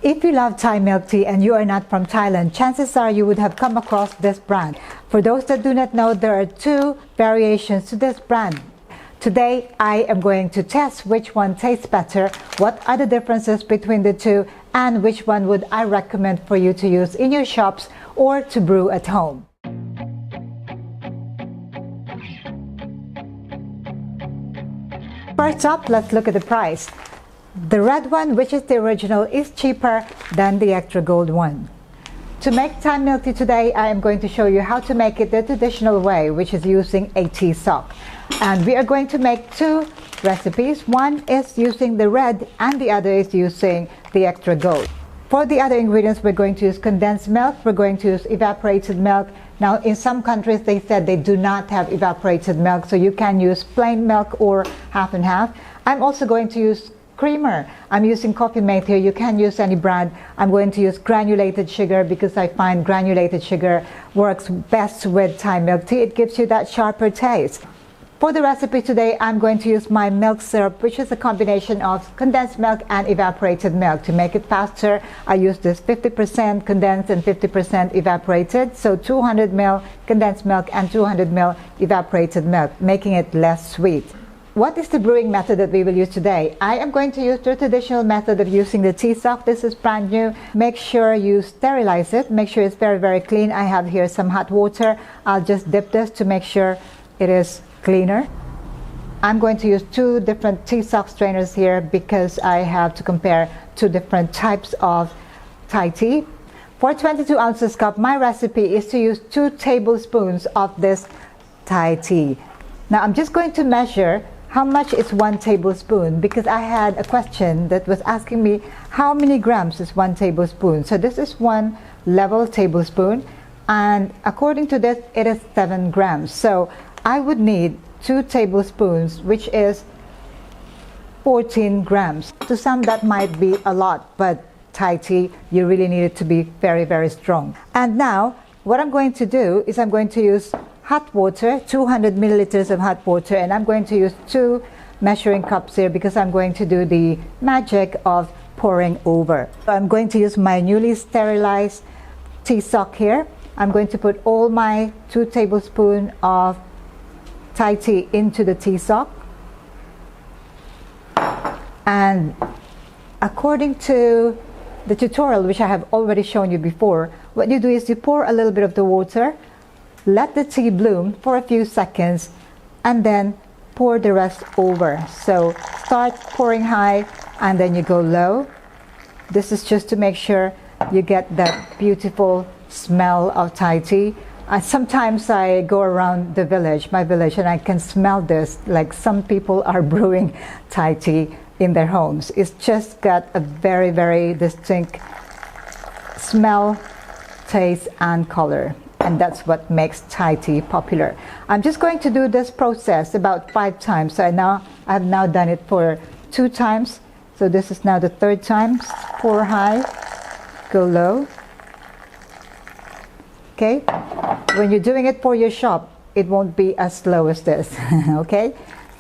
If you love Thai milk tea and you are not from Thailand, chances are you would have come across this brand. For those that do not know, there are two variations to this brand. Today, I am going to test which one tastes better, what are the differences between the two, and which one would I recommend for you to use in your shops or to brew at home. First up, let's look at the price. The red one, which is the original, is cheaper than the extra gold one. To make Thai milk tea today, I am going to show you how to make it the traditional way, which is using a tea sock. And we are going to make two recipes. One is using the red and the other is using the extra gold. For the other ingredients, we're going to use condensed milk, we're going to use evaporated milk. Now, in some countries, they said they do not have evaporated milk, so you can use plain milk or half and half. I'm also going to use creamer. I'm using Coffee Mate here. You can use any brand. I'm going to use granulated sugar because I find granulated sugar works best with Thai milk tea. It gives you that sharper taste. For the recipe today, I'm going to use my milk syrup, which is a combination of condensed milk and evaporated milk. To make it faster, I use this 50% condensed and 50% evaporated. So 200 ml condensed milk and 200 ml evaporated milk, making it less sweet. What is the brewing method that we will use today? I am going to use the traditional method of using the tea sock. This is brand new. Make sure you sterilize it. Make sure it's very, very clean. I have here some hot water. I'll just dip this to make sure it is cleaner. I'm going to use two different tea sock strainers here because I have to compare two different types of Thai tea. For 22 ounces cup, my recipe is to use 2 tablespoons of this Thai tea. Now I'm just going to measure how much is 1 tablespoon because I had a question that was asking me how many grams is 1 tablespoon. So this is 1 level tablespoon, and according to this, it is 7 grams. So I would need 2 tablespoons, which is 14 grams. To some, that might be a lot, but Thai tea, you really need it to be very, very strong. And now, what I'm going to do is I'm going to use hot water, 200 milliliters of hot water, and I'm going to use 2 measuring cups here because I'm going to do the magic of pouring over. So I'm going to use my newly sterilized tea sock here. I'm going to put all my 2 tablespoons of Thai tea into the tea sock. And according to the tutorial, which I have already shown you before, what you do is you pour a little bit of the water, let the tea bloom for a few seconds, and then pour the rest over. So start pouring high and then you go low. This is just to make sure you get that beautiful smell of Thai tea. Sometimes I go around my village, and I can smell this, like some people are brewing Thai tea in their homes. It's just got a very, very distinct smell, taste, and color. And that's what makes Thai tea popular. I'm just going to do this process about 5 times. So I have now done it for 2 times. So this is now the 3rd time. Pour high, go low. Okay? When you're doing it for your shop, it won't be as slow as this. Okay?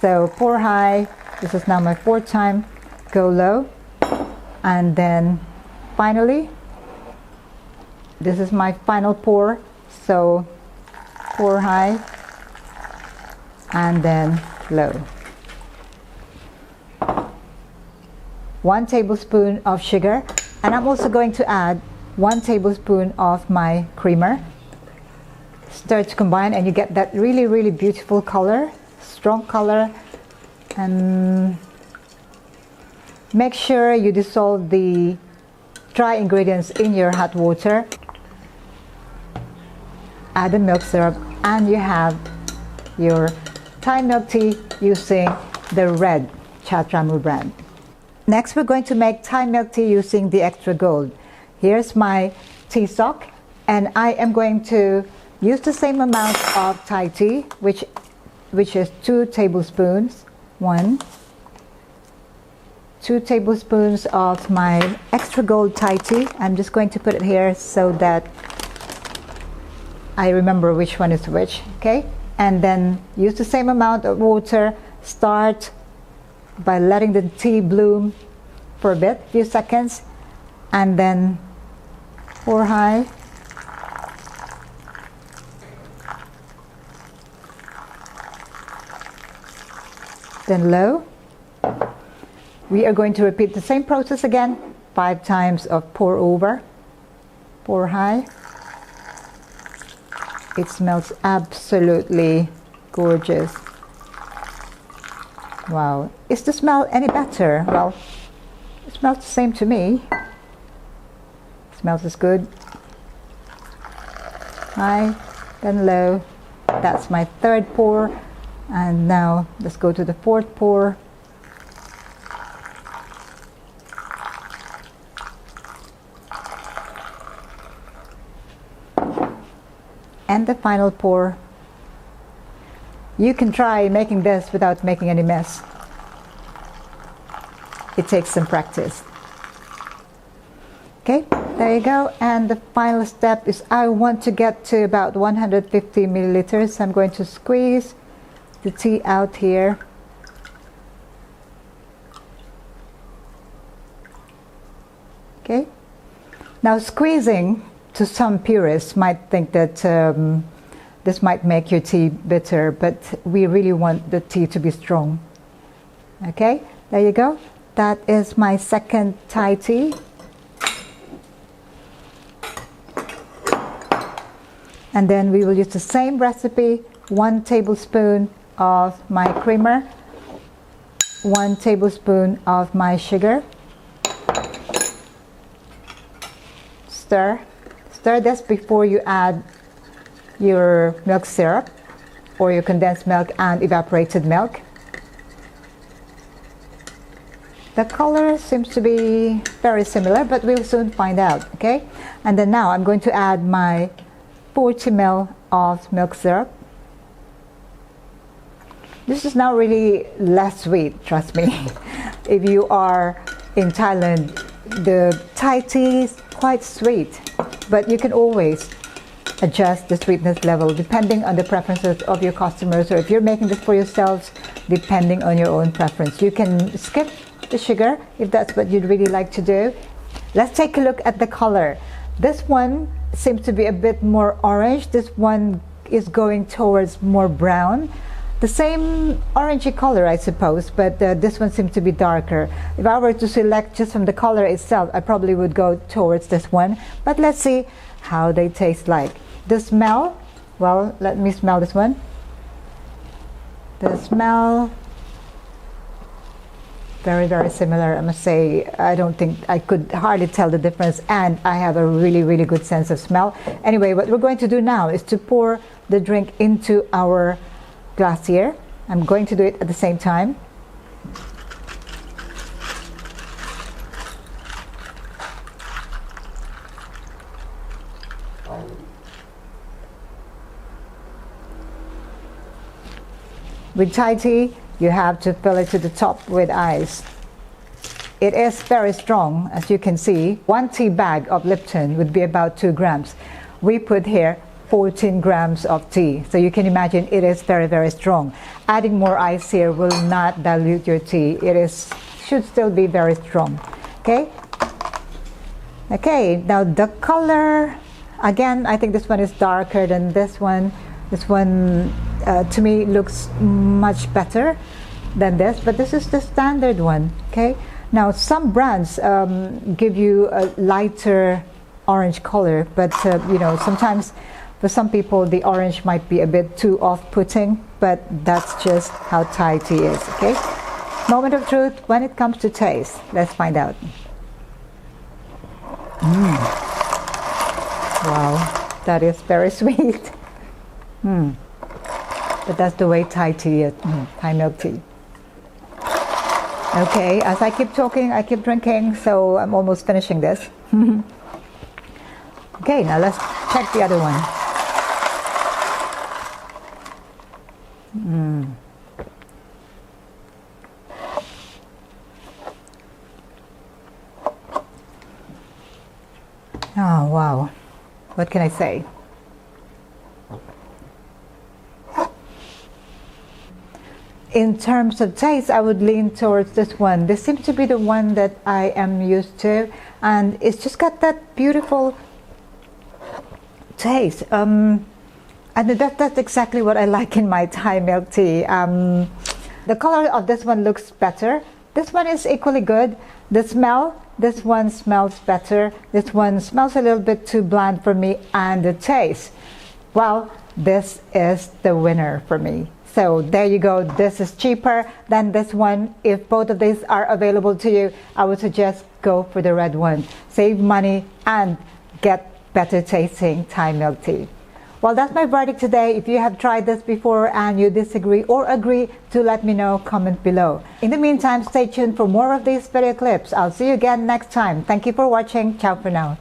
So pour high. This is now my 4th time. Go low. And then finally, this is my final pour. So pour high and then low. 1 tablespoon of sugar, and I'm also going to add 1 tablespoon of my creamer. Stir to combine, and you get that really, really beautiful color, strong color. And make sure you dissolve the dry ingredients in your hot water. Add the milk syrup, and you have your Thai milk tea using the red ChaTraMue brand. Next, we're going to make Thai milk tea using the extra gold. Here's my tea sock, and I am going to use the same amount of Thai tea, which is 2 tablespoons. 2 tablespoons of my extra gold Thai tea. I'm just going to put it here so that I remember which one is which, okay? And then use the same amount of water. Start by letting the tea bloom for a few seconds, and then pour high, then low. We are going to repeat the same process again, 5 times of pour over, pour high. It smells absolutely gorgeous. Wow. Is the smell any better? Well, it smells the same to me. It smells as good. High, then low. That's my 3rd pour. And now let's go to the 4th pour. And the final pour. You can try making this without making any mess. It takes some practice. Okay, there you go. And the final step is I want to get to about 150 milliliters. I'm going to squeeze the tea out here. Okay. Now squeezing, to some purists might think that this might make your tea bitter, but we really want the tea to be strong. Okay, there you go. That is my 2nd Thai tea. And then we will use the same recipe, 1 tablespoon of my creamer, 1 tablespoon of my sugar. Stir. Stir this before you add your milk syrup or your condensed milk and evaporated milk. The color seems to be very similar, but we'll soon find out, okay? And then now I'm going to add my 40 ml of milk syrup. This is now really less sweet, trust me. If you are in Thailand, the Thai tea is quite sweet, but you can always adjust the sweetness level depending on the preferences of your customers, or if you're making this for yourselves, depending on your own preference. You can skip the sugar if that's what you'd really like to do. Let's take a look at the color. This one seems to be a bit more orange. This one is going towards more brown. The same orangey color, I suppose, but this one seems to be darker. If I were to select just from the color itself, I probably would go towards this one. But let's see how they taste like. The smell, well, let me smell this one. The smell, very, very similar, I must say. I don't think I could hardly tell the difference, and I have a really, really good sense of smell. Anyway, what we're going to do now is to pour the drink into our glass here. I'm going to do it at the same time. With Thai tea, you have to fill it to the top with ice. It is very strong, as you can see. 1 tea bag of Lipton would be about 2 grams. We put here 14 grams of tea, so you can imagine it is very, very strong. Adding more ice here will not dilute your tea. It should still be very strong. Okay. Okay. Now the color, again, I think this one is darker than this one. This one, to me, looks much better than this, but this is the standard one. Okay. Now some brands give you a lighter orange color, but you know, sometimes for some people the orange might be a bit too off-putting, but that's just how Thai tea is. Okay. Moment of truth when it comes to taste. Let's find out. Wow, that is very sweet. But that's the way Thai tea is. Thai milk tea. Okay, as I keep talking, I keep drinking, so I'm almost finishing this. Okay, now let's check the other one. Oh, wow. What can I say? In terms of taste, I would lean towards this one. This seems to be the one that I am used to. and it's just got that beautiful taste. And that's exactly what I like in my Thai milk tea. The color of this one looks better. This one is equally good. The smell, this one smells better. This one smells a little bit too bland for me. And the taste, well, this is the winner for me. So there you go. This is cheaper than this one. If both of these are available to you, I would suggest go for the red one. Save money and get better tasting Thai milk tea. Well, that's my verdict today. If you have tried this before and you disagree or agree, do let me know, comment below. In the meantime, stay tuned for more of these video clips. I'll see you again next time. Thank you for watching. Ciao for now.